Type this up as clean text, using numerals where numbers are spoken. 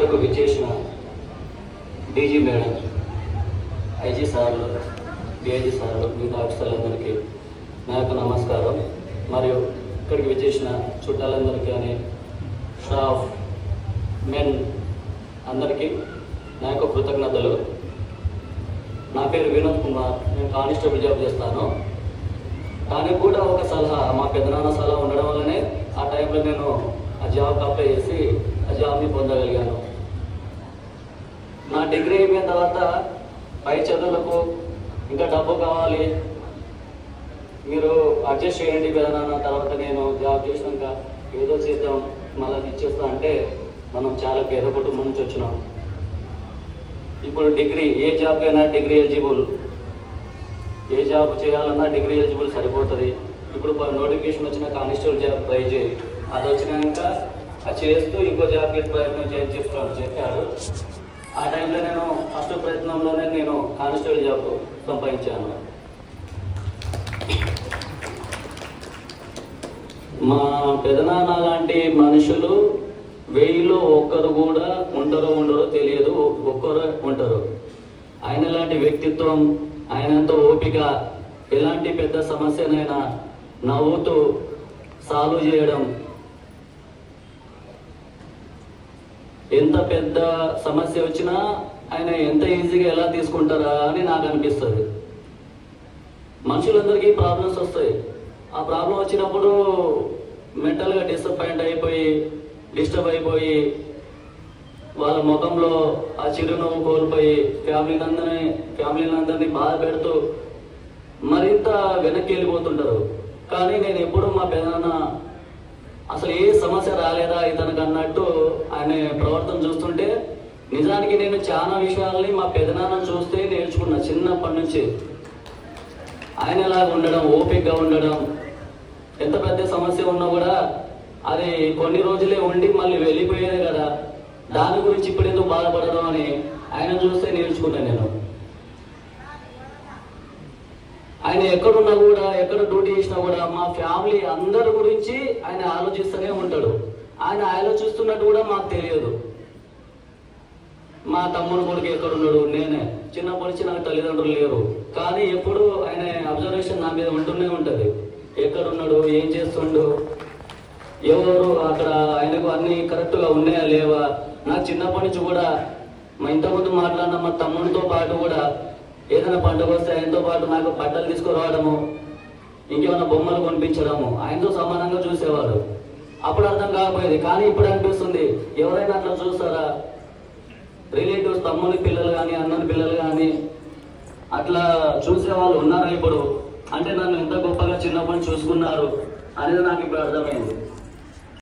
ఇక్కడికి విచ్చేసిన DG madam, IG సార్లు, డిఐజీ సార్లు, మిగతా ఆఫీసర్లందరికీ నా యొక్క నమస్కారం. మరియు ఇక్కడికి విచ్చేసిన చుట్టాలందరికీ కానీ స్టాఫ్ మెన్ అందరికీ నా యొక్క కృతజ్ఞతలు. నా పేరు వినోద్ కుమార్, నేను కానిస్టేబుల్ జాబ్ చేస్తాను. దానికి కూడా ఒక సలహా, మా పెద్దనాన్న సలహా ఉండడం వల్లనే ఆ టైంలో నేను ఆ జాబ్కి అప్లై చేసి ఆ జాబ్ని పొందగలిగాను. నా డిగ్రీ అయిపోయిన తర్వాత పై చదువులకు ఇంకా డబ్బు కావాలి, మీరు అడ్జస్ట్ చేయండి పెద్దనాన్న, తర్వాత నేను జాబ్ చేసినాక ఏదో చేద్దాం మళ్ళీ ఇచ్చేస్తా అంటే మనం చాలా పేద కుటుంబం నుంచి వచ్చినాం. ఇప్పుడు డిగ్రీ, ఏ జాబ్ అయినా డిగ్రీ ఎలిజిబుల్, ఏ జాబ్ చేయాలన్నా డిగ్రీ ఎలిజిబుల్ సరిపోతుంది. ఇప్పుడు నోటిఫికేషన్ వచ్చిన కానిస్టేబుల్ జాబ్ ట్రై చేయి, అది వచ్చినాక అది చేస్తూ ఇంకో జాబ్కి ప్రయత్నం చేస్తాను చెప్పాడు. ఆ టైంలో నేను ఫస్ట్ ప్రయత్నంలోనే నేను కానిస్టేబుల్ జాబ్ సంపాదించాను. మా పెదనాన్న లాంటి మనుషులు 1000లో ఒక్కరు కూడా ఉండరో తెలియదు, ఒక్కరు ఉంటారు. ఆయన లాంటి వ్యక్తిత్వం, ఆయనంత ఓపిక, ఎలాంటి పెద్ద సమస్యనైనా నవ్వుతూ సాల్వ్ చేయడం, ఎంత పెద్ద సమస్య వచ్చినా ఆయన ఎంత ఈజీగా ఎలా తీసుకుంటారా అని నాకు అనిపిస్తుంది. మనుషులందరికీ ప్రాబ్లమ్స్ వస్తాయి. ఆ ప్రాబ్లం వచ్చినప్పుడు మెంటల్గా డిస్టర్బ్ అయిపోయి వాళ్ళ ముఖంలో ఆ చిరునవ్వు కోల్పోయి ఫ్యామిలీలందరినీ బాధ పెడుతూ మరింత వెనక్కి వెళ్ళిపోతుంటారు. కానీ నేను ఎప్పుడు మా పెదనాన్న అసలు ఏ సమస్య రాలేదా ఇతనికి అన్నట్టు ఆయన ప్రవర్తన చూస్తుంటే నిజానికి నేను చాలా విషయాల్ని మా పెదనాన్న చూస్తే నేర్చుకున్నా. చిన్నప్పటి నుంచి ఆయన ఎలాగ ఉండడం, ఓపికగా ఉండడం, ఎంత పెద్ద సమస్య ఉన్నా కూడా అది కొన్ని రోజులే ఉండి మళ్ళీ వెళ్ళిపోయేదే కదా, దాని గురించి ఇప్పుడు ఎందుకు బాధపడడం అని ఆయన చూస్తే నేర్చుకున్నాను నేను. ఆయన ఎక్కడున్నా కూడా, ఎక్కడ డ్యూటీ చేసినా కూడా మా ఫ్యామిలీ అందరి గురించి ఆయన ఆలోచిస్తూనే ఉంటాడు. ఆయన ఆలోచిస్తున్నట్టు కూడా మాకు తెలియదు. మా తమ్ముడు కొడుకు ఎక్కడున్నాడు, నేనే చిన్నప్పటి నుంచి నాకు తల్లిదండ్రులు లేరు, కానీ ఎప్పుడు ఆయన అబ్జర్వేషన్ నా మీద ఉంటూనే ఉంటుంది. ఎక్కడున్నాడు, ఏం చేస్తుండు, ఎవరు అక్కడ ఆయనకు అన్ని కరెక్ట్గా ఉన్నాయా లేవా. నాకు చిన్నప్పటి నుంచి కూడా ఇంతకుముందు మాట్లాడిన మా తమ్ముడితో పాటు కూడా ఏదైనా పండుగ వస్తే ఆయనతో పాటు నాకు బట్టలు తీసుకురావడము, ఇంకేమైనా బొమ్మలు కొనిపించడము, ఆయనతో సమానంగా చూసేవాడు. అప్పుడు అర్థం కాకపోయేది, కానీ ఇప్పుడు అనిపిస్తుంది ఎవరైనా అట్లా చూస్తారా, రిలేటివ్స్ తమ్ముని పిల్లలు కానీ అన్నని పిల్లలు కానీ అట్లా చూసే వాళ్ళు ఉన్నారా ఇప్పుడు, అంటే నన్ను ఎంత గొప్పగా చిన్నప్పటి నుంచి చూసుకున్నారు అనేది నాకు ఇప్పుడు అర్థమైంది.